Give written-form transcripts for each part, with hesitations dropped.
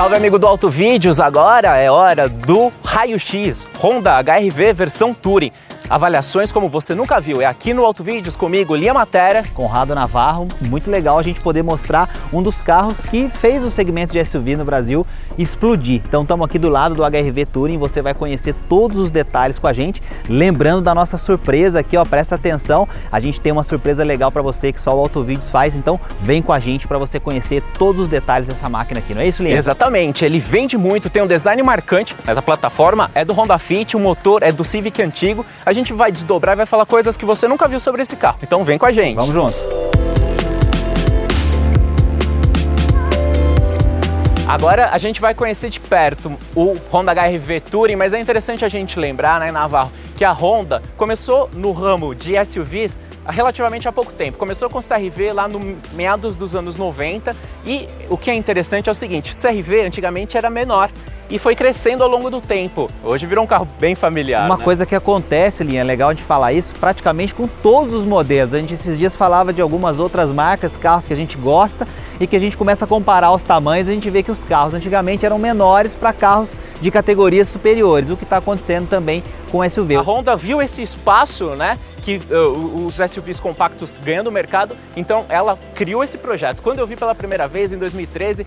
Salve, amigo do Auto Vídeos, agora é hora do raio-x Honda HR-V versão Touring. Avaliações como você nunca viu, é aqui no Auto Vídeos comigo, Lia Matera. Conrado Navarro, muito legal a gente poder mostrar um dos carros que fez o segmento de SUV no Brasil explodir. Então estamos aqui do lado do HR-V Touring, você vai conhecer todos os detalhes com a gente. Lembrando da nossa surpresa aqui, ó, presta atenção, a gente tem uma surpresa legal para você que só o Auto Vídeos faz, então vem com a gente para você conhecer todos os detalhes dessa máquina aqui, não é isso, Lia? Exatamente, ele vende muito, tem um design marcante, mas a plataforma é do Honda Fit, o motor é do Civic antigo. A gente vai desdobrar e vai falar coisas que você nunca viu sobre esse carro. Então vem com a gente. Vamos junto. Agora a gente vai conhecer de perto o Honda HR-V Touring, mas é interessante a gente lembrar, né, Navarro, que a Honda começou no ramo de SUVs relativamente há pouco tempo. Começou com o CR-V lá no meados dos anos 90 e o que é interessante é o seguinte, o CR-V antigamente era menor e foi crescendo ao longo do tempo. Hoje virou um carro bem familiar. Uma coisa que acontece, Linha, é legal a gente falar isso, praticamente com todos os modelos. A gente esses dias falava de algumas outras marcas, carros que a gente gosta e que a gente começa a comparar os tamanhos e a gente vê que os carros antigamente eram menores para carros de categorias superiores, o que está acontecendo também com o SUV. A Honda viu esse espaço, né, que os SUVs compactos ganhando o mercado, então ela criou esse projeto. Quando eu vi pela primeira vez, em 2013,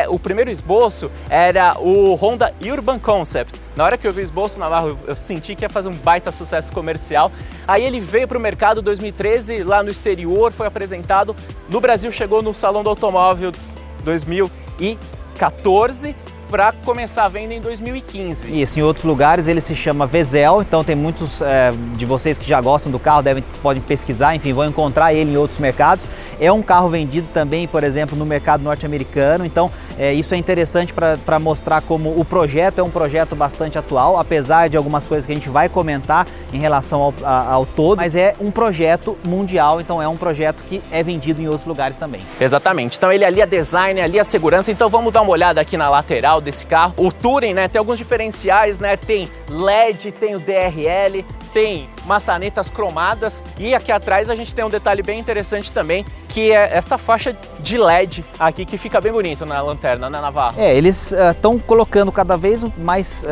o primeiro esboço era o Honda Urban Concept. Na hora que eu vi o esboço, Navarro, eu senti que ia fazer um baita sucesso comercial. Aí ele veio para o mercado em 2013, lá no exterior, foi apresentado. No Brasil chegou no Salão do Automóvel 2014, para começar a venda em 2015. Isso, em outros lugares ele se chama Vezel, então tem muitos de vocês que já gostam do carro, podem pesquisar, enfim, vão encontrar ele em outros mercados. É um carro vendido também, por exemplo, no mercado norte-americano, então isso é interessante para mostrar como o projeto é um projeto bastante atual, apesar de algumas coisas que a gente vai comentar em relação ao todo, mas é um projeto mundial, então é um projeto que é vendido em outros lugares também. Exatamente, então ele alia design, alia segurança, então vamos dar uma olhada aqui na lateral desse carro. O Touring, né, tem alguns diferenciais, né, tem LED, tem o DRL, tem maçanetas cromadas e aqui atrás a gente tem um detalhe bem interessante também, que é essa faixa de LED aqui que fica bem bonito na lanterna, né, Navarro? Eles estão colocando cada vez mais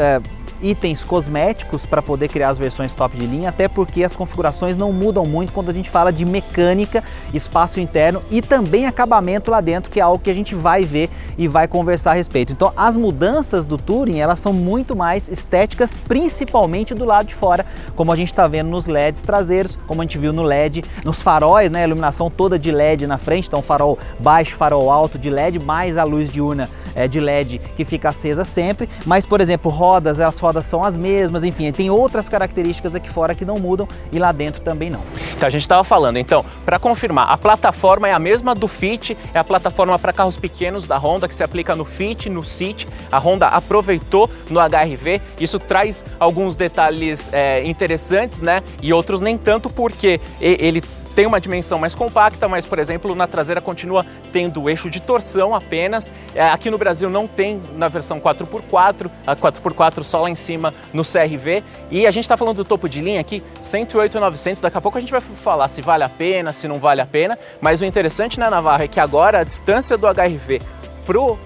itens cosméticos para poder criar as versões top de linha, até porque as configurações não mudam muito quando a gente fala de mecânica, espaço interno e também acabamento lá dentro, que é algo que a gente vai ver e vai conversar a respeito. Então as mudanças do Touring, elas são muito mais estéticas, principalmente do lado de fora, como a gente está vendo nos LEDs traseiros, como a gente viu no LED, nos faróis, né, a iluminação toda de LED na frente, então farol baixo, farol alto de LED, mais a luz diurna de LED que fica acesa sempre, mas por exemplo, rodas, as rodas são as mesmas, enfim, tem outras características aqui fora que não mudam e lá dentro também não. Então a gente estava falando, então, para confirmar, a plataforma é a mesma do Fit, é a plataforma para carros pequenos da Honda que se aplica no Fit, no City. A Honda aproveitou no HR-V, isso traz alguns detalhes interessantes, né, e outros nem tanto, porque ele tem uma dimensão mais compacta, mas, por exemplo, na traseira continua tendo eixo de torção apenas. Aqui no Brasil não tem na versão 4x4, a 4x4 só lá em cima no CR-V. E a gente está falando do topo de linha aqui, 108.900. Daqui a pouco a gente vai falar se vale a pena, se não vale a pena. Mas o interessante, né, Navarro, é que agora a distância do HR-V pro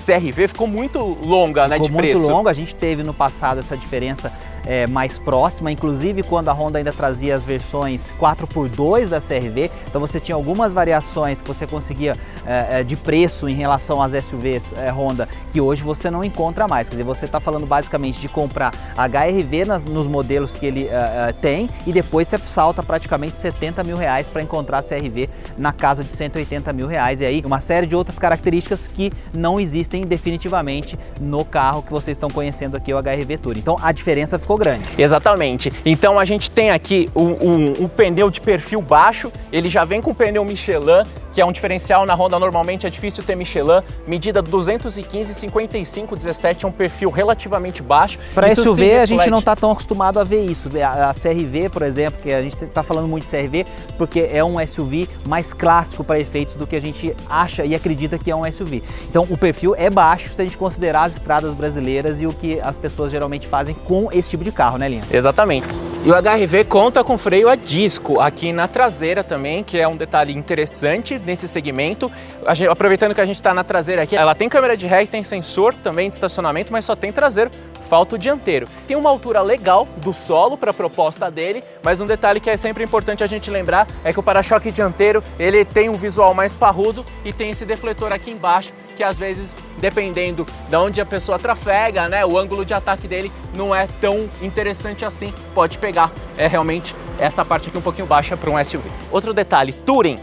CR-V ficou muito longa, né, de preço. Ficou muito longa, a gente teve no passado essa diferença mais próxima, inclusive quando a Honda ainda trazia as versões 4x2 da CR-V, então você tinha algumas variações que você conseguia de preço em relação às SUVs Honda, que hoje você não encontra mais, quer dizer, você está falando basicamente de comprar HR-V nos modelos que ele tem e depois você salta praticamente 70 mil reais para encontrar CR-V na casa de 180 mil reais, e aí uma série de outras características que não existem definitivamente no carro que vocês estão conhecendo aqui, o HR-V Touring. Então a diferença ficou grande. Exatamente. Então a gente tem aqui um pneu de perfil baixo, ele já vem com pneu Michelin, que é um diferencial na Honda, normalmente é difícil ter Michelin, medida 215/55/17, é um perfil relativamente baixo. Para SUV a gente não está tão acostumado a ver isso. A CR-V, por exemplo, que a gente está falando muito de CR-V, porque é um SUV mais clássico para efeitos do que a gente acha e acredita que é um SUV. Então o perfil é baixo se a gente considerar as estradas brasileiras e o que as pessoas geralmente fazem com esse tipo de carro, né, Linha? Exatamente. E o HRV conta com freio a disco aqui na traseira também, que é um detalhe interessante nesse segmento. Aproveitando que a gente está na traseira aqui, ela tem câmera de ré e tem sensor também de estacionamento, mas só tem traseiro, falta o dianteiro. Tem uma altura legal do solo para a proposta dele, mas um detalhe que é sempre importante a gente lembrar é que o para-choque dianteiro ele tem um visual mais parrudo e tem esse defletor aqui embaixo, que às vezes, dependendo de onde a pessoa trafega, né, o ângulo de ataque dele não é tão interessante assim, pode pegar realmente essa parte aqui um pouquinho baixa para um SUV. Outro detalhe, Touring,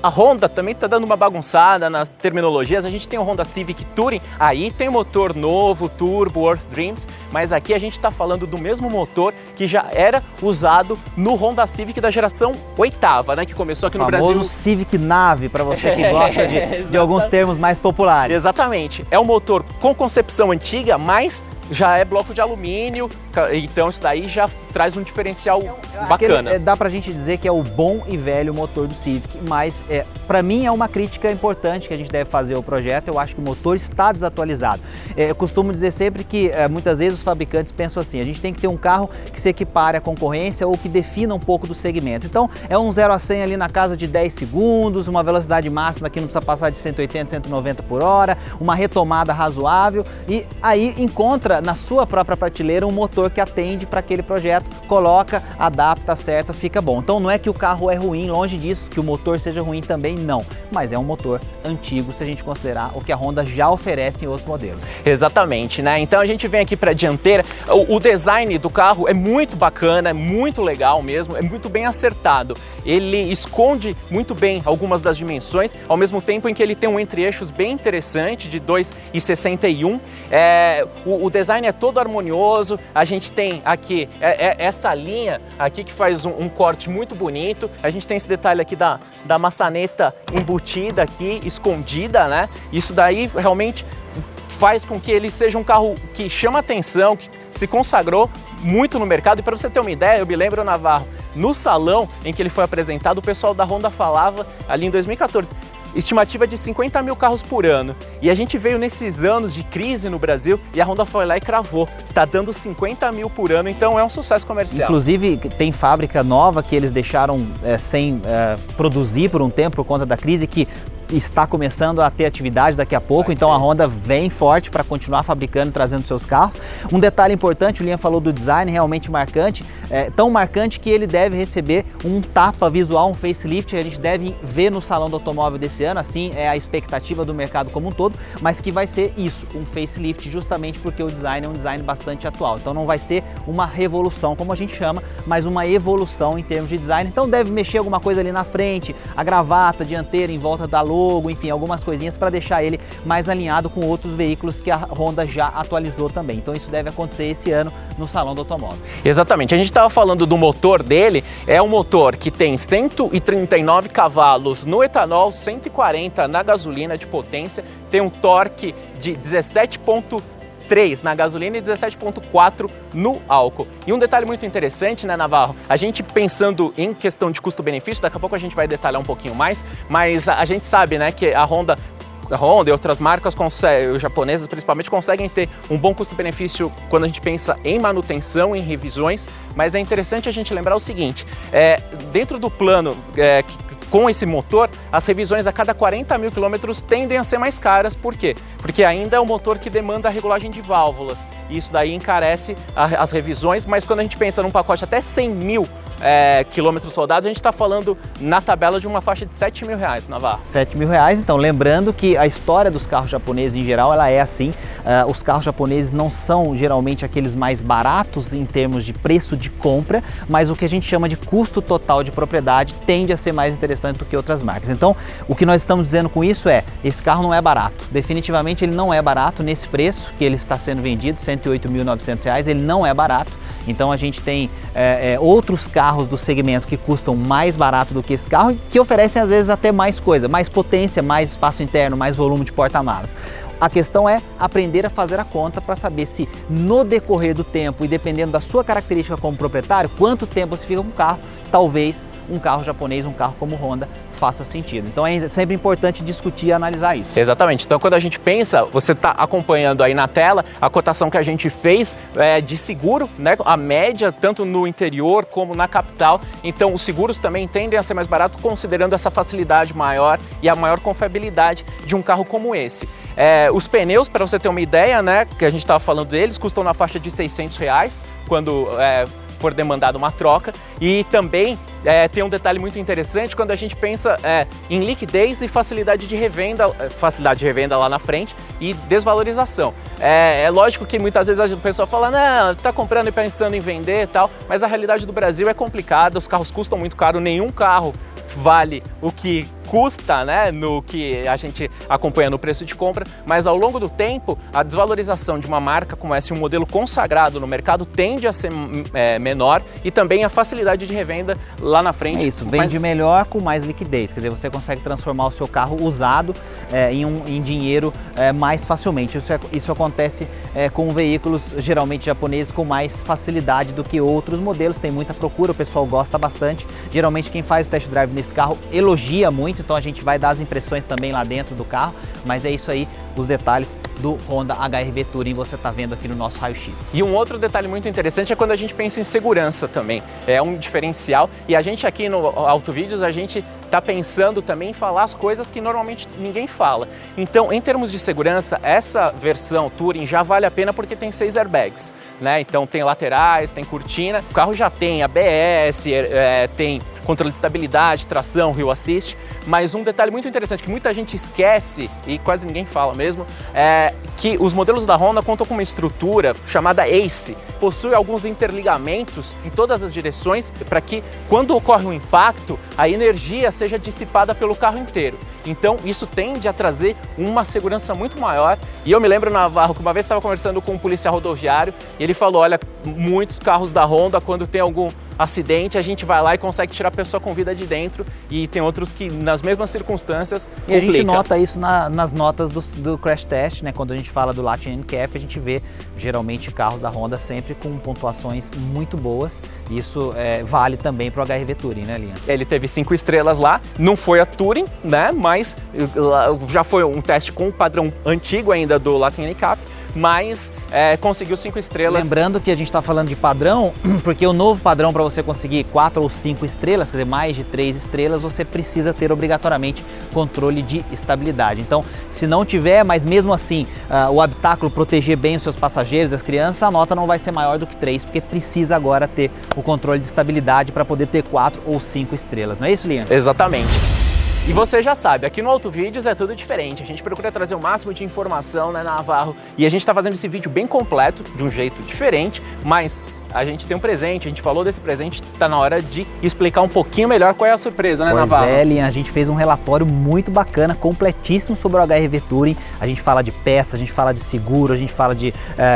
a Honda também está dando uma bagunçada nas terminologias. A gente tem o Honda Civic Touring, aí tem motor novo, turbo, Earth Dreams, mas aqui a gente está falando do mesmo motor que já era usado no Honda Civic da geração 8ª, né, que começou aqui no Brasil. O famoso Civic Nave, para você que gosta de alguns termos mais populares. Exatamente. É um motor com concepção antiga, mas já é bloco de alumínio, então isso daí já traz um diferencial bacana. Dá pra gente dizer que é o bom e velho motor do Civic, mas para mim é uma crítica importante que a gente deve fazer ao projeto. Eu acho que o motor está desatualizado. Eu costumo dizer sempre que muitas vezes os fabricantes pensam assim, a gente tem que ter um carro que se equipare à concorrência ou que defina um pouco do segmento. Então é um 0 a 100 ali na casa de 10 segundos, uma velocidade máxima que não precisa passar de 180, 190 por hora, uma retomada razoável e aí encontra na sua própria prateleira um motor que atende para aquele projeto, coloca, adapta, acerta, fica bom. Então não é que o carro é ruim, longe disso, que o motor seja ruim também, não. Mas é um motor antigo se a gente considerar o que a Honda já oferece em outros modelos. Exatamente, né? Então a gente vem aqui para a dianteira, o design do carro é muito bacana, é muito legal mesmo, é muito bem acertado. Ele esconde muito bem algumas das dimensões, ao mesmo tempo em que ele tem um entre-eixos bem interessante, de 2,61. O design é todo harmonioso, a gente tem aqui essa linha aqui que faz um corte muito bonito, a gente tem esse detalhe aqui da maçaneta embutida aqui, escondida, né? Isso daí realmente faz com que ele seja um carro que chama atenção, que se consagrou muito no mercado. E para você ter uma ideia, eu me lembro, Navarro, no salão em que ele foi apresentado, o pessoal da Honda falava ali em 2014, estimativa de 50 mil carros por ano. E a gente veio nesses anos de crise no Brasil e a Honda foi lá e cravou. Tá dando 50 mil por ano, então é um sucesso comercial. Inclusive, tem fábrica nova que eles deixaram sem produzir por um tempo por conta da crise, que está começando a ter atividade daqui a pouco, então a Honda vem forte para continuar fabricando e trazendo seus carros. Um detalhe importante, o Liam falou do design, realmente marcante, tão marcante que ele deve receber um tapa visual, um facelift, que a gente deve ver no Salão do Automóvel desse ano, assim é a expectativa do mercado como um todo, mas que vai ser isso, um facelift, justamente porque o design é um design bastante atual. Então não vai ser uma revolução, como a gente chama, mas uma evolução em termos de design. Então deve mexer alguma coisa ali na frente, a gravata dianteira em volta da logo, enfim, algumas coisinhas para deixar ele mais alinhado com outros veículos que a Honda já atualizou também. Então isso deve acontecer esse ano no Salão do Automóvel. Exatamente, a gente estava falando do motor dele, é um motor que tem 139 cavalos no etanol, 140 na gasolina de potência, tem um torque de 17,3 na gasolina e 17,4 no álcool. E um detalhe muito interessante, né, Navarro? A gente pensando em questão de custo-benefício, daqui a pouco a gente vai detalhar um pouquinho mais, mas a gente sabe, né, que a Honda e outras marcas japonesas principalmente conseguem ter um bom custo-benefício quando a gente pensa em manutenção, em revisões, mas é interessante a gente lembrar o seguinte, dentro do plano com esse motor, as revisões a cada 40 mil quilômetros tendem a ser mais caras. Por quê? Porque ainda é um motor que demanda a regulagem de válvulas. Isso daí encarece as revisões, mas quando a gente pensa num pacote até 100 mil quilômetros rodados, a gente está falando na tabela de uma faixa de 7 mil reais, Navarro. 7 mil reais, então lembrando que a história dos carros japoneses em geral, ela é assim, os carros japoneses não são geralmente aqueles mais baratos em termos de preço de compra, mas o que a gente chama de custo total de propriedade tende a ser mais interessante do que outras marcas. Então, o que nós estamos dizendo com isso esse carro não é barato, definitivamente ele não é barato nesse preço que ele está sendo vendido, R$ 108.900, ele não é barato, então a gente tem outros carros do segmento que custam mais barato do que esse carro e que oferecem às vezes até mais coisa, mais potência, mais espaço interno, mais volume de porta-malas. A questão é aprender a fazer a conta para saber se no decorrer do tempo e dependendo da sua característica como proprietário, quanto tempo você fica com o carro, talvez um carro japonês, um carro como Honda faça sentido. Então é sempre importante discutir e analisar isso. Exatamente. Então quando a gente pensa, você está acompanhando aí na tela a cotação que a gente fez de seguro, né? A média tanto no interior como na capital. Então os seguros também tendem a ser mais baratos considerando essa facilidade maior e a maior confiabilidade de um carro como esse. Os pneus, para você ter uma ideia, né, que a gente estava falando deles, custam na faixa de R$600 quando for demandada uma troca. E também tem um detalhe muito interessante quando a gente pensa em liquidez e facilidade de revenda lá na frente e desvalorização. É lógico que muitas vezes a pessoa fala, não, tá comprando e pensando em vender e tal, mas a realidade do Brasil é complicada, os carros custam muito caro, nenhum carro vale o que custa, né, no que a gente acompanha no preço de compra, mas ao longo do tempo a desvalorização de uma marca como essa, um modelo consagrado no mercado, tende a ser menor e também a facilidade de revenda lá na frente. É isso, vende melhor com mais liquidez, quer dizer, você consegue transformar o seu carro usado em dinheiro mais facilmente. Isso acontece com veículos geralmente japoneses com mais facilidade do que outros modelos, tem muita procura, o pessoal gosta bastante, geralmente quem faz o test drive nesse carro elogia muito, então a gente vai dar as impressões também lá dentro do carro, mas é isso aí, os detalhes do Honda HR-V Touring você está vendo aqui no nosso raio-x. E um outro detalhe muito interessante é quando a gente pensa em segurança também, é um diferencial, e a gente aqui no Autovídeos, a gente está pensando também em falar as coisas que normalmente ninguém fala. Então, em termos de segurança, essa versão Touring já vale a pena porque tem 6 airbags, né? Então tem laterais, tem cortina, o carro já tem ABS, tem controle de estabilidade, tração, Hill Assist, mas um detalhe muito interessante que muita gente esquece e quase ninguém fala mesmo, é que os modelos da Honda contam com uma estrutura chamada ACE, possui alguns interligamentos em todas as direções para que quando ocorre um impacto, a energia seja dissipada pelo carro inteiro. Então isso tende a trazer uma segurança muito maior. E eu me lembro, Navarro, que uma vez estava conversando com um policial rodoviário e ele falou, olha, muitos carros da Honda, quando tem algum acidente, a gente vai lá e consegue tirar a pessoa com vida de dentro, e tem outros que nas mesmas circunstâncias complica. E a gente nota isso nas notas do crash test, né? Quando a gente fala do Latin NCAP, a gente vê geralmente carros da Honda sempre com pontuações muito boas. Isso vale também para o HR-V Touring, né, Linha? Ele teve 5 estrelas lá, não foi a Touring, né? Mas já foi um teste com o padrão antigo ainda do Latin NCAP, mas conseguiu 5 estrelas. Lembrando que a gente está falando de padrão, porque o novo padrão para você conseguir 4 ou 5 estrelas, quer dizer, mais de 3 estrelas, você precisa ter obrigatoriamente controle de estabilidade. Então, se não tiver, mas mesmo assim o habitáculo proteger bem os seus passageiros, as crianças, a nota não vai ser maior do que 3, porque precisa agora ter o controle de estabilidade para poder ter 4 ou 5 estrelas. Não é isso, Linha? Exatamente. E você já sabe, aqui no Autovídeos é tudo diferente, a gente procura trazer o máximo de informação, né, Navarro? E a gente está fazendo esse vídeo bem completo, de um jeito diferente, mas a gente tem um presente, a gente falou desse presente, tá na hora de explicar um pouquinho melhor qual é a surpresa, né, Navarro? Pois é, Linha, a gente fez um relatório muito bacana, completíssimo sobre o HR-V Touring. A gente fala de peças, a gente fala de seguro, a gente fala de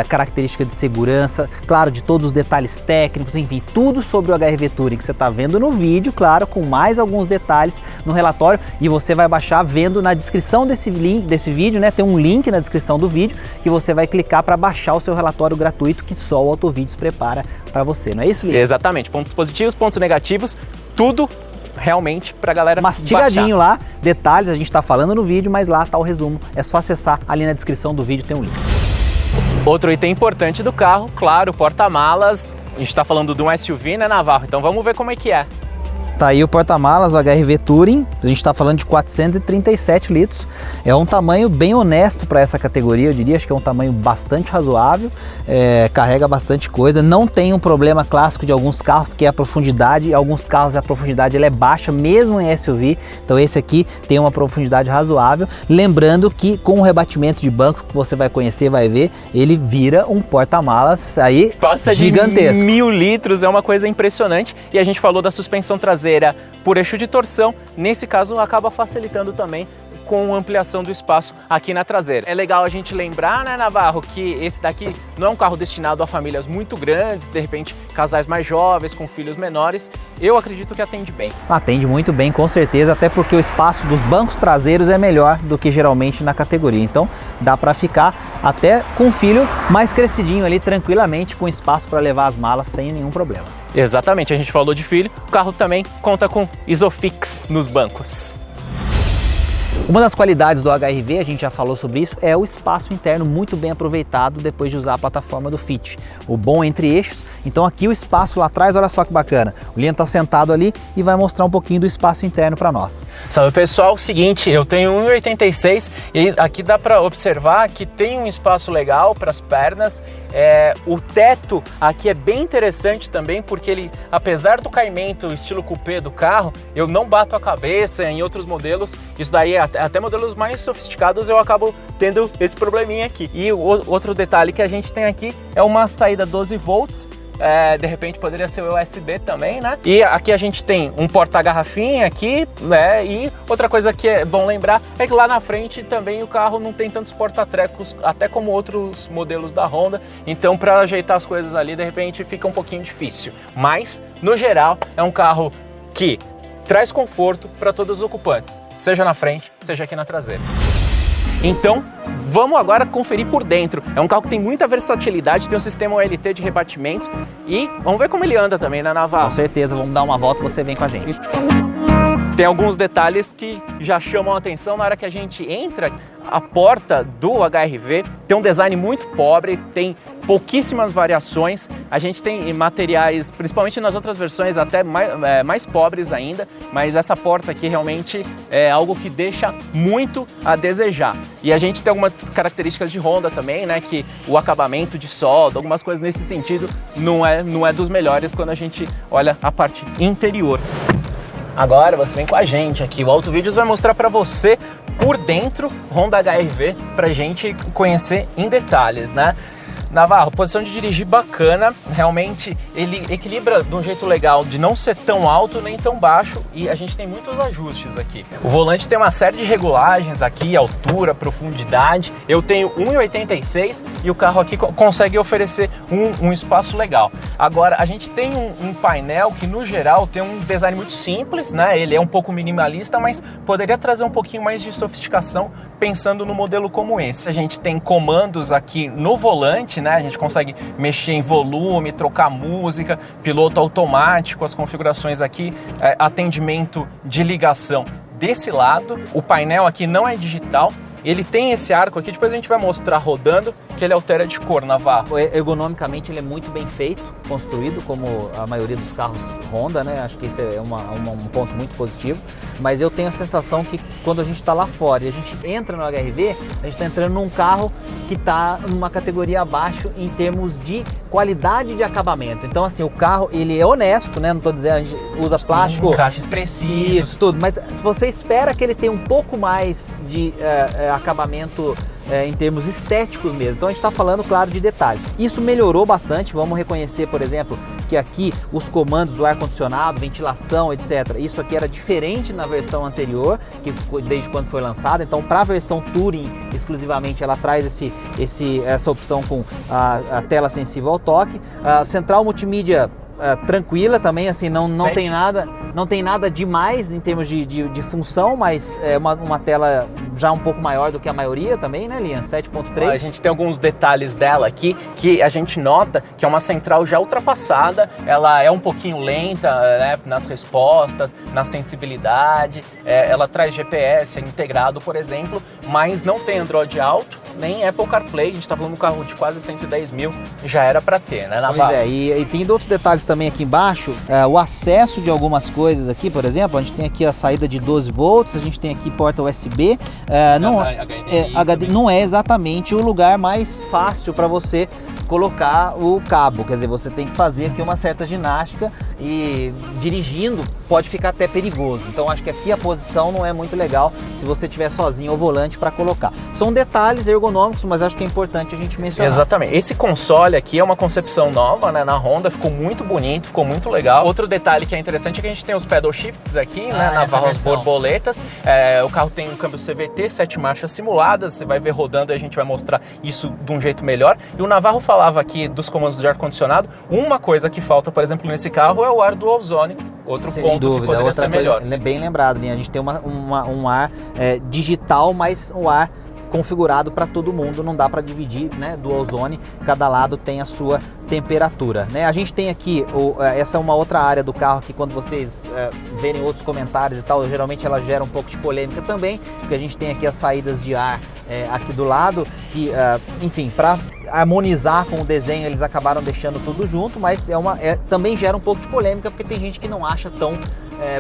características de segurança, claro, de todos os detalhes técnicos, enfim, tudo sobre o HR-V Touring que você tá vendo no vídeo, claro, com mais alguns detalhes no relatório, e você vai baixar vendo na descrição desse vídeo, né? Tem um link na descrição do vídeo que você vai clicar para baixar o seu relatório gratuito que só o Autovídeos prepara para você, não é isso, Linha? Exatamente, pontos positivos, pontos negativos, tudo realmente pra galera mastigadinho baixar. Lá, detalhes a gente tá falando no vídeo, mas lá tá o resumo, é só acessar ali na descrição do vídeo, tem um link. Outro item importante do carro, claro, porta-malas, a gente tá falando de um SUV, né, Navarro? Então vamos ver como é que é. Tá aí o porta-malas, o HR-V Touring, a gente está falando de 437 litros, é um tamanho bem honesto para essa categoria, eu diria, acho que é um tamanho bastante razoável, carrega bastante coisa, não tem um problema clássico de alguns carros que é a profundidade, alguns carros a profundidade ela é baixa, mesmo em SUV, então esse aqui tem uma profundidade razoável, lembrando que com o rebatimento de bancos que você vai conhecer, vai ver, ele vira um porta-malas aí passa gigantesco. De 1000 litros, é uma coisa impressionante, e a gente falou da suspensão traseira por eixo de torção, nesse caso acaba facilitando também com ampliação do espaço aqui na traseira. É legal a gente lembrar, né, Navarro, que esse daqui não é um carro destinado a famílias muito grandes, de repente casais mais jovens, com filhos menores. Eu acredito que atende bem. Atende muito bem, com certeza, até porque o espaço dos bancos traseiros é melhor do que geralmente na categoria. Então dá para ficar até com o filho mais crescidinho ali, tranquilamente, com espaço para levar as malas sem nenhum problema. Exatamente, a gente falou de filho, o carro também conta com Isofix nos bancos. Uma das qualidades do HR-V, a gente já falou sobre isso, é o espaço interno muito bem aproveitado depois de usar a plataforma do Fit. O bom entre eixos, então aqui o espaço lá atrás, olha só que bacana. O Lian está sentado ali e vai mostrar um pouquinho do espaço interno para nós. Salve pessoal, seguinte, eu tenho 1,86 e aqui dá para observar que tem um espaço legal para as pernas. O teto aqui é bem interessante também, porque ele, apesar do caimento estilo coupé do carro, eu não bato a cabeça. Em outros modelos, isso daí até modelos mais sofisticados eu acabo tendo esse probleminha aqui. E o outro detalhe que a gente tem aqui é uma saída 12 volts. De repente poderia ser o USB também, né? E aqui a gente tem um porta-garrafinha aqui, né? E outra coisa que é bom lembrar é que lá na frente também o carro não tem tantos porta-trecos, até como outros modelos da Honda. Então, para ajeitar as coisas ali, de repente fica um pouquinho difícil. Mas, no geral, é um carro que traz conforto para todos os ocupantes, seja na frente, seja aqui na traseira. Então, vamos agora conferir por dentro. É um carro que tem muita versatilidade, tem um sistema OLT de rebatimentos e vamos ver como ele anda também, né, Navarro? Com certeza, vamos dar uma volta e você vem com a gente. Tem alguns detalhes que já chamam a atenção na hora que a gente entra. A porta do HR-V tem um design muito pobre, tem pouquíssimas variações. A gente tem materiais, principalmente nas outras versões, até mais pobres ainda, mas essa porta aqui realmente é algo que deixa muito a desejar. E a gente tem algumas características de Honda também, né, que o acabamento de solda, algumas coisas nesse sentido, não é dos melhores quando a gente olha a parte interior. Agora você vem com a gente aqui, o Autovídeos vai mostrar para você por dentro Honda HR-V pra gente conhecer em detalhes, né? Navarro, posição de dirigir bacana, realmente ele equilibra de um jeito legal de não ser tão alto nem tão baixo e a gente tem muitos ajustes aqui. O volante tem uma série de regulagens aqui, altura, profundidade. Eu tenho 1,86 e o carro aqui consegue oferecer um espaço legal. Agora, a gente tem um painel que no geral tem um design muito simples, né? Ele é um pouco minimalista, mas poderia trazer um pouquinho mais de sofisticação pensando no modelo como esse. A gente tem comandos aqui no volante, né? A gente consegue mexer em volume, trocar música, piloto automático, as configurações aqui, atendimento de ligação desse lado. O painel aqui não é digital, ele tem esse arco aqui, depois a gente vai mostrar rodando, que ele altera de cor, Navarro. Ergonomicamente ele é muito bem feito, construído, como a maioria dos carros Honda, né? Acho que isso é um ponto muito positivo. Mas eu tenho a sensação que quando a gente está lá fora e a gente entra no HR-V, a gente está entrando num carro que está numa categoria abaixo em termos de qualidade de acabamento. Então, assim, o carro, ele é honesto, né? Não estou dizendo, a gente usa plástico. Encaixes precisos. Isso, tudo. Mas você espera que ele tenha um pouco mais de acabamento em termos estéticos mesmo. Então a gente está falando, claro, de detalhes. Isso melhorou bastante. Vamos reconhecer, por exemplo, que aqui os comandos do ar-condicionado, ventilação, etc. Isso aqui era diferente na versão anterior, que desde quando foi lançada. Então, para a versão Touring, exclusivamente, ela traz essa opção com a tela sensível ao toque. Central multimídia tranquila também, assim, não tem nada demais em termos de função, mas é uma tela já um pouco maior do que a maioria também, né, Lian? 7.3. A gente tem alguns detalhes dela aqui que a gente nota que é uma central já ultrapassada, ela é um pouquinho lenta, né, nas respostas, na sensibilidade, ela traz GPS integrado, por exemplo, mas não tem Android Auto, nem Apple CarPlay. A gente está falando de um carro de quase 110 mil, já era para ter, né, Navarro? Pois é, e tem outros detalhes também aqui embaixo, o acesso de algumas coisas aqui, por exemplo, a gente tem aqui a saída de 12 volts, a gente tem aqui porta USB, não é exatamente o lugar mais fácil para você colocar o cabo, quer dizer, você tem que fazer aqui uma certa ginástica e dirigindo pode ficar até perigoso. Então acho que aqui a posição não é muito legal se você estiver sozinho ao volante para colocar. São detalhes ergonômicos, mas acho que é importante a gente mencionar. Exatamente. Esse console aqui é uma concepção nova, né, na Honda, ficou muito bonito, ficou muito legal. Outro detalhe que é interessante é que a gente tem os pedal shifts aqui, né, Navarro, as borboletas. O carro tem um câmbio CVT, 7 marchas simuladas, você vai ver rodando e a gente vai mostrar isso de um jeito melhor. E o Navarro falava aqui dos comandos de ar-condicionado. Uma coisa que falta, por exemplo, nesse carro é o ar dual zone, outro Sem ponto dúvida, que poderia ser melhor. Bem lembrado, Linha. A gente tem um ar digital, mas um ar configurado para todo mundo, não dá para dividir, né, dual zone, cada lado tem a sua temperatura, né? A gente tem aqui, essa é uma outra área do carro que quando vocês verem outros comentários e tal, geralmente ela gera um pouco de polêmica também, porque a gente tem aqui as saídas de ar aqui do lado, que, enfim, para harmonizar com o desenho eles acabaram deixando tudo junto, mas também gera um pouco de polêmica, porque tem gente que não acha tão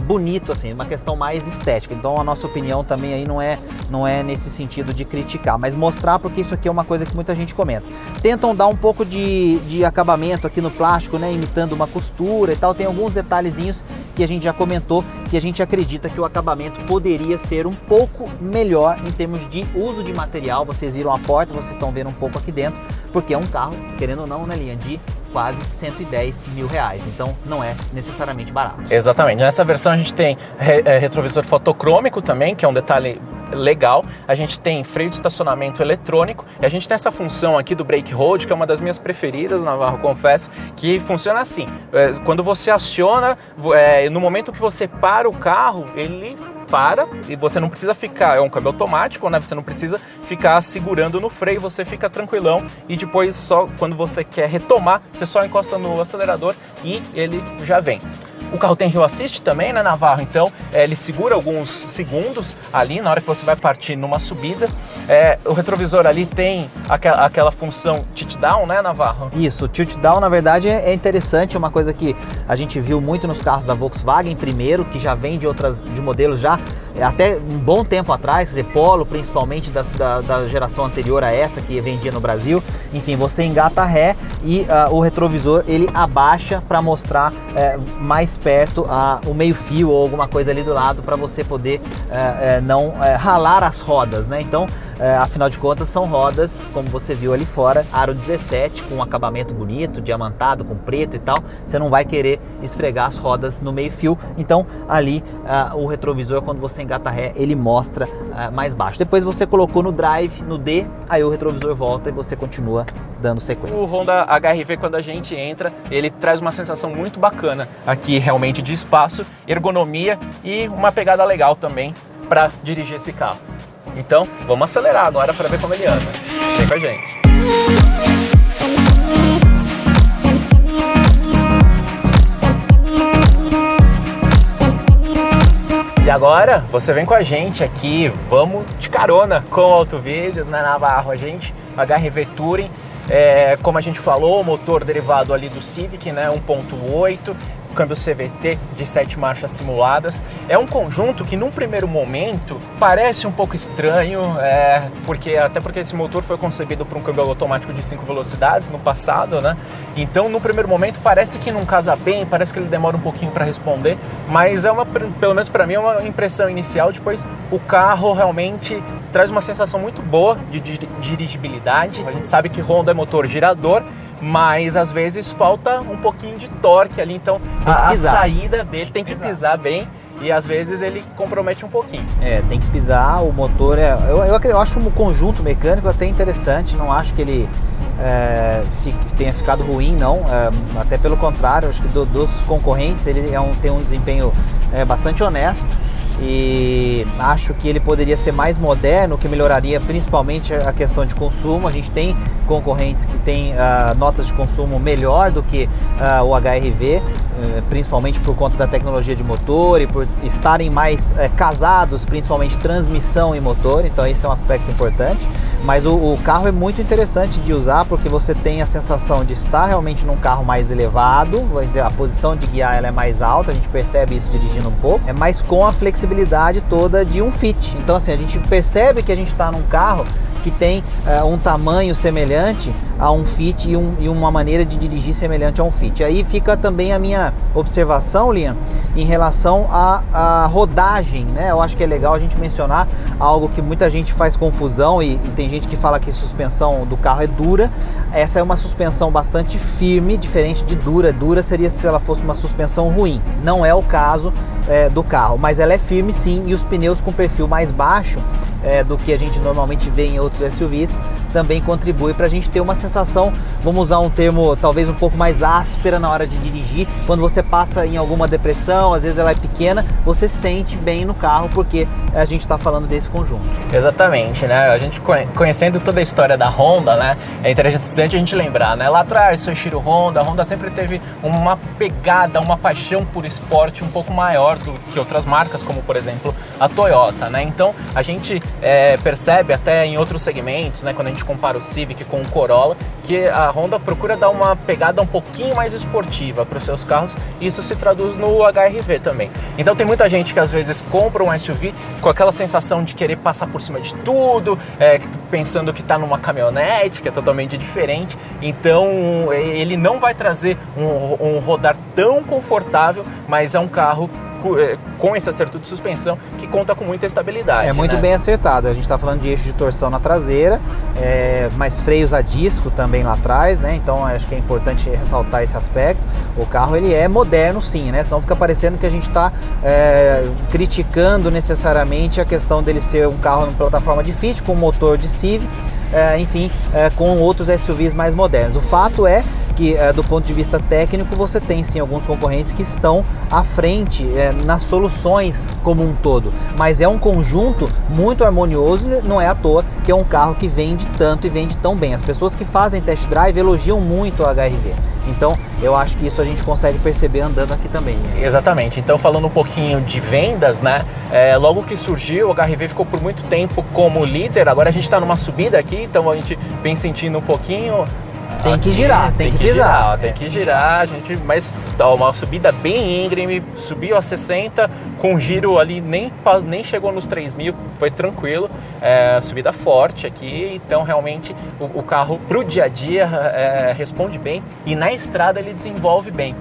bonito assim, uma questão mais estética. Então a nossa opinião também aí não é nesse sentido de criticar, mas mostrar, porque isso aqui é uma coisa que muita gente comenta. Tentam dar um pouco de acabamento aqui no plástico, né, imitando uma costura e tal. Tem alguns detalhezinhos que a gente já comentou, que a gente acredita que o acabamento poderia ser um pouco melhor em termos de uso de material. Vocês viram a porta, vocês estão vendo um pouco aqui dentro, porque é um carro, querendo ou não, na linha de quase 110 mil reais, então não é necessariamente barato. Exatamente, nessa versão a gente tem retrovisor fotocrômico também, que é um detalhe legal. A gente tem freio de estacionamento eletrônico e a gente tem essa função aqui do brake hold, que é uma das minhas preferidas, Navarro, confesso, que funciona assim: quando você aciona, no momento que você para o carro, ele para e você não precisa ficar, é um câmbio automático, né? Você não precisa ficar segurando no freio, você fica tranquilão e depois só quando você quer retomar, você só encosta no acelerador e ele já vem. O carro tem Hill Assist também, né, Navarro? Então, ele segura alguns segundos ali na hora que você vai partir numa subida. O retrovisor ali tem aquela função tilt down, né, Navarro? Isso, o tilt down, na verdade, é interessante, é uma coisa que a gente viu muito nos carros da Volkswagen primeiro, que já vem de modelos já até um bom tempo atrás, quer dizer, Polo, principalmente da geração anterior a essa, que vendia no Brasil. Enfim, você engata ré e o retrovisor, ele abaixa para mostrar mais perto o meio fio ou alguma coisa ali do lado, para você poder não ralar as rodas, né? Então, afinal de contas, são rodas, como você viu ali fora, aro 17, com um acabamento bonito, diamantado, com preto e tal. Você não vai querer esfregar as rodas no meio fio. Então, ali, o retrovisor, quando você engata ré, ele mostra mais baixo. Depois você colocou no drive, no D, aí o retrovisor volta e você continua dando sequência. O Honda HR-V, quando a gente entra, ele traz uma sensação muito bacana aqui, realmente, de espaço, ergonomia e uma pegada legal também para dirigir esse carro. Então, vamos acelerar agora para ver como ele anda. Vem com a gente. E agora, você vem com a gente aqui, vamos de carona com o Autovídeos, né, Navarro? A gente, HR-V Touring, como a gente falou, motor derivado ali do Civic, né, 1.8, câmbio CVT de 7 marchas simuladas. É um conjunto que num primeiro momento parece um pouco estranho, até porque esse motor foi concebido para um câmbio automático de 5 velocidades no passado, né? Então no primeiro momento parece que não casa bem, parece que ele demora um pouquinho para responder, mas pelo menos para mim é uma impressão inicial. Depois o carro realmente traz uma sensação muito boa de dirigibilidade. A gente sabe que Honda é motor girador, mas às vezes falta um pouquinho de torque ali, então a saída dele tem que pisar bem e às vezes ele compromete um pouquinho. Tem que pisar, o motor eu acho um conjunto mecânico até interessante, não acho que ele tenha ficado ruim, não, até pelo contrário, acho que dos concorrentes ele tem um desempenho bastante honesto. E acho que ele poderia ser mais moderno, o que melhoraria principalmente a questão de consumo. A gente tem concorrentes que têm notas de consumo melhor do que o HR-V, principalmente por conta da tecnologia de motor e por estarem mais casados, principalmente transmissão e motor, então esse é um aspecto importante. Mas o carro é muito interessante de usar, porque você tem a sensação de estar realmente num carro mais elevado, a posição de guiar ela é mais alta, a gente percebe isso dirigindo um pouco, mas com a flexibilidade toda de um Fit. Então assim, a gente percebe que a gente está num carro que tem um tamanho semelhante a um Fit e uma maneira de dirigir semelhante a um Fit. Aí fica também a minha observação, Lian, em relação à rodagem, né? Eu acho que é legal a gente mencionar algo que muita gente faz confusão e tem gente que fala que a suspensão do carro é dura. Essa é uma suspensão bastante firme, diferente de dura. Dura seria se ela fosse uma suspensão ruim. Não é o caso do carro, mas ela é firme sim, e os pneus com perfil mais baixo do que a gente normalmente vê em outros SUVs também contribui para a gente ter uma sensação, vamos usar um termo talvez um pouco mais áspera na hora de dirigir. Quando você passa em alguma depressão, às vezes ela é pequena, você sente bem no carro porque a gente está falando desse conjunto. Exatamente, né? A gente conhecendo toda a história da Honda, né? É interessante a gente lembrar, né? Lá atrás, Soichiro Honda, a Honda sempre teve uma pegada, uma paixão por esporte um pouco maior do que outras marcas, como por exemplo a Toyota, né? Então a gente percebe até em outros segmentos, né? Quando a gente compara o Civic com o Corolla, que a Honda procura dar uma pegada um pouquinho mais esportiva para os seus carros, e isso se traduz no HR-V também. Então tem muita gente que às vezes compra um SUV com aquela sensação de querer passar por cima de tudo, pensando que está numa caminhonete, que é totalmente diferente. Então ele não vai trazer um rodar tão confortável, mas é um carro com esse acerto de suspensão que conta com muita estabilidade. É muito, né, bem acertado. A gente está falando de eixo de torção na traseira, mas freios a disco também lá atrás, né? Então acho que é importante ressaltar esse aspecto. O carro ele é moderno sim, né? Senão fica parecendo que a gente está criticando necessariamente a questão dele ser um carro numa plataforma de Fit com motor de Civic, enfim, com outros SUVs mais modernos. O fato é que do ponto de vista técnico você tem sim alguns concorrentes que estão à frente nas soluções como um todo, mas é um conjunto muito harmonioso, não é à toa que é um carro que vende tanto e vende tão bem. As pessoas que fazem test drive elogiam muito o HR-V, então eu acho que isso a gente consegue perceber andando aqui também, né? Exatamente. Então falando um pouquinho de vendas, né, logo que surgiu o HR-V ficou por muito tempo como líder. Agora a gente está numa subida aqui, então a gente vem sentindo um pouquinho. Tem que girar, tem que pisar. Tem que girar, mas dá uma subida bem íngreme, subiu a 60, com giro ali nem chegou nos 3.000, foi tranquilo, subida forte aqui, então realmente o carro pro dia a dia responde bem e na estrada ele desenvolve bem.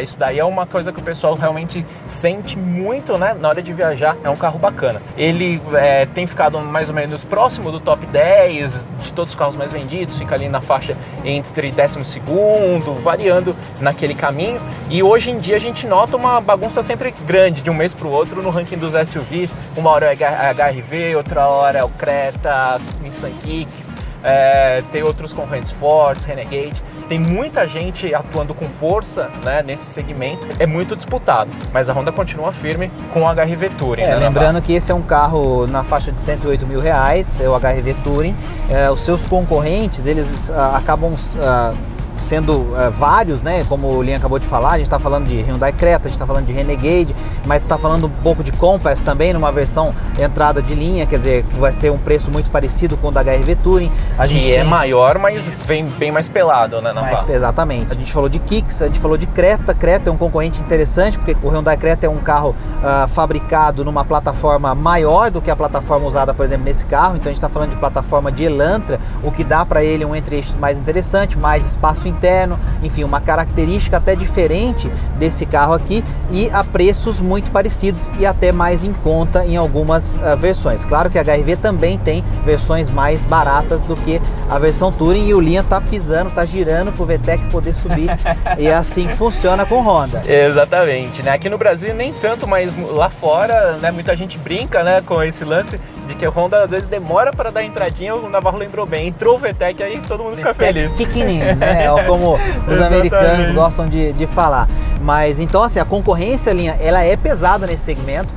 Isso daí é uma coisa que o pessoal realmente sente muito, né, na hora de viajar. É um carro bacana. Ele tem ficado mais ou menos próximo do top 10 de todos os carros mais vendidos, fica ali na faixa entre 12º, variando naquele caminho. E hoje em dia a gente nota uma bagunça sempre grande de um mês para o outro no ranking dos SUVs. Uma hora é HR-V, outra hora é o Creta, Nissan Kicks, tem outros concorrentes, Ford, Renegade. Tem muita gente atuando com força, né, nesse segmento. É muito disputado, mas a Honda continua firme com o HR-V Touring. Né, lembrando que esse é um carro na faixa de R$108 mil, é o HR-V Touring. Os seus concorrentes, eles acabam sendo vários, né? Como o Lian acabou de falar, a gente está falando de Hyundai Creta, a gente está falando de Renegade, mas está falando um pouco de Compass também, numa versão entrada de linha, quer dizer, que vai ser um preço muito parecido com o da HR-V Touring. É maior, mas vem bem mais pelado, né? Exatamente. A gente falou de Kicks, a gente falou de Creta. Creta é um concorrente interessante, porque o Hyundai Creta é um carro fabricado numa plataforma maior do que a plataforma usada, por exemplo, nesse carro. Então a gente está falando de plataforma de Elantra, o que dá para ele um entre-eixos mais interessante, mais espaço interno, enfim, uma característica até diferente desse carro aqui e a preços muito parecidos e até mais em conta em algumas versões. Claro que a HR-V também tem versões mais baratas do que a versão Touring e o Lian tá pisando, tá girando pro VTEC poder subir e é assim que funciona com Honda. Exatamente, né? Aqui no Brasil nem tanto, mas lá fora, né, muita gente brinca, né, com esse lance de que a Honda às vezes demora para dar entradinha. O Navarro lembrou bem, entrou o VTEC aí todo mundo fica feliz. Pequenininho, né? Como os americanos gostam de falar. Mas então assim, a concorrência, Linha, ela é pesada nesse segmento.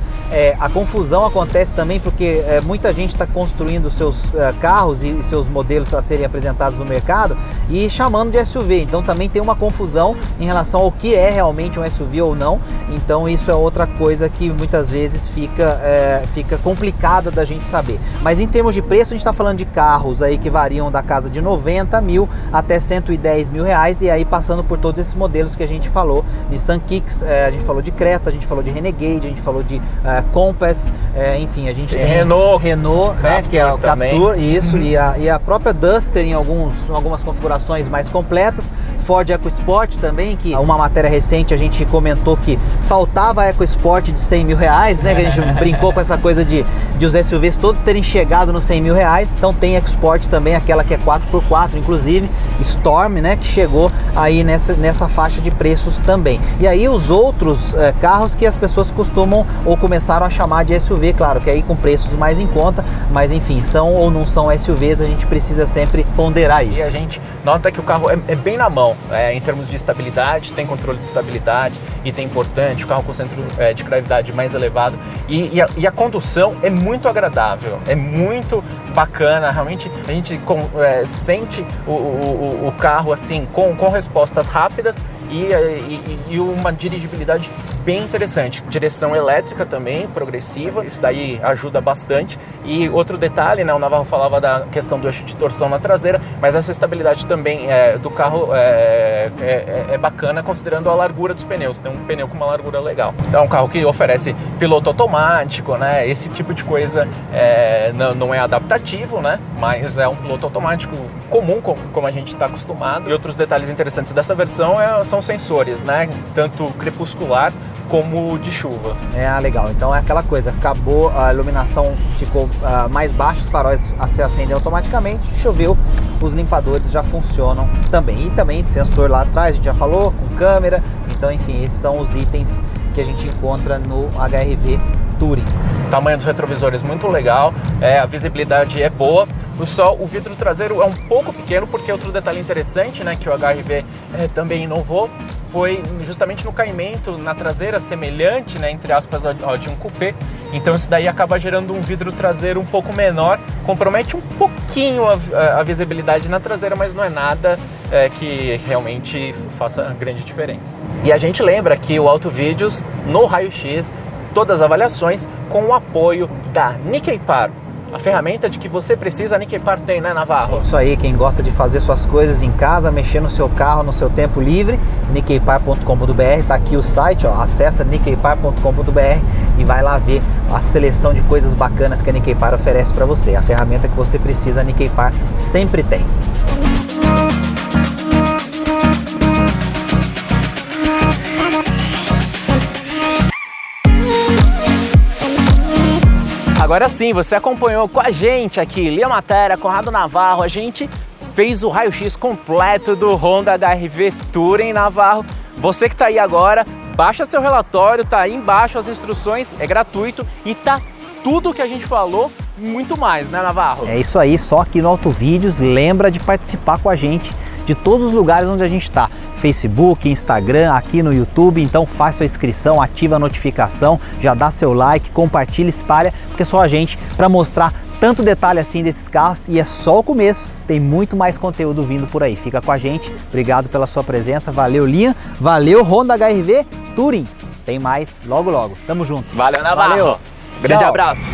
A confusão acontece também porque muita gente está construindo seus carros e seus modelos a serem apresentados no mercado e chamando de SUV. Então também tem uma confusão em relação ao que é realmente um SUV ou não. Então isso é outra coisa que muitas vezes fica complicada da gente saber. Mas em termos de preço, a gente está falando de carros aí que variam da casa de 90 mil até 110 mil reais, e aí passando por todos esses modelos que a gente falou. Nissan Kicks, a gente falou de Creta, a gente falou de Renegade, a gente falou de Compass, enfim, a gente tem Renault, né, que é o Captur, isso, e a própria Duster em algumas configurações mais completas, Ford EcoSport também, que uma matéria recente a gente comentou que faltava a EcoSport de 100 mil reais, né, que a gente brincou com essa coisa de os SUVs todos terem chegado nos 100 mil reais, então tem EcoSport também, aquela que é 4x4, inclusive, Storm, né, que chegou aí nessa faixa de preços também. E aí os outros carros que as pessoas costumam ou começaram a chamar de SUV, claro, que aí com preços mais em conta, mas enfim, são ou não são SUVs, a gente precisa sempre ponderar isso. E a gente nota que o carro é bem na mão, em termos de estabilidade, tem controle de estabilidade, item importante, o carro com centro de gravidade mais elevado, e a condução é muito agradável, é muito bacana, realmente a gente sente o carro assim com respostas rápidas e uma dirigibilidade bem interessante. Direção elétrica também, progressiva, isso daí ajuda bastante. E outro detalhe, né, o Navarro falava da questão do eixo de torção na traseira, mas essa estabilidade também do carro é bacana considerando a largura dos pneus. Tem um pneu com uma largura legal. Então é um carro que oferece piloto automático, né? Esse tipo de coisa não é adaptativo, né? Mas é um piloto automático comum, como a gente está acostumado. E outros detalhes interessantes dessa versão são sensores, né? Tanto crepuscular como de chuva. Legal. Então é aquela coisa, acabou, a iluminação ficou mais baixa, os faróis se acendem automaticamente, choveu, os limpadores já funcionam também. E também sensor lá atrás, a gente já falou, com câmera. Então, enfim, esses são os itens que a gente encontra no HR-V Touring. O tamanho dos retrovisores muito legal, a visibilidade é boa. O vidro traseiro é um pouco pequeno, porque outro detalhe interessante, né, que o HR-V também inovou, foi justamente no caimento na traseira, semelhante, né, entre aspas, ao de um coupé. Então isso daí acaba gerando um vidro traseiro um pouco menor, compromete um pouquinho a visibilidade na traseira, mas não é nada que realmente faça grande diferença. E a gente lembra que o Autovídeos, no Raio-X, todas as avaliações com o apoio da Nikkei Par. A ferramenta de que você precisa, a Nikkei Par tem, né, Navarro? É isso aí, quem gosta de fazer suas coisas em casa, mexer no seu carro, no seu tempo livre, nikkeipar.com.br, tá aqui o site, ó, acessa nikkeipar.com.br e vai lá ver a seleção de coisas bacanas que a Nikkei Par oferece para você. A ferramenta que você precisa, a Nikkei Par sempre tem. Agora sim, você acompanhou com a gente aqui, li a matéria, Conrado Navarro, a gente fez o raio-x completo do Honda HR-V Touring, Navarro. Você que está aí agora, baixa seu relatório, tá aí embaixo as instruções, é gratuito e tá tudo o que a gente falou, muito mais, né, Navarro? É isso aí, só aqui no Autovídeos, lembra de participar com a gente de todos os lugares onde a gente está, Facebook, Instagram, aqui no YouTube, então faz sua inscrição, ativa a notificação, já dá seu like, compartilha, espalha, porque é só a gente para mostrar tanto detalhe assim desses carros e é só o começo, tem muito mais conteúdo vindo por aí. Fica com a gente, obrigado pela sua presença, valeu Liam, valeu Honda HR-V Touring, tem mais logo logo, tamo junto. Valeu Navarro, valeu. Grande abraço.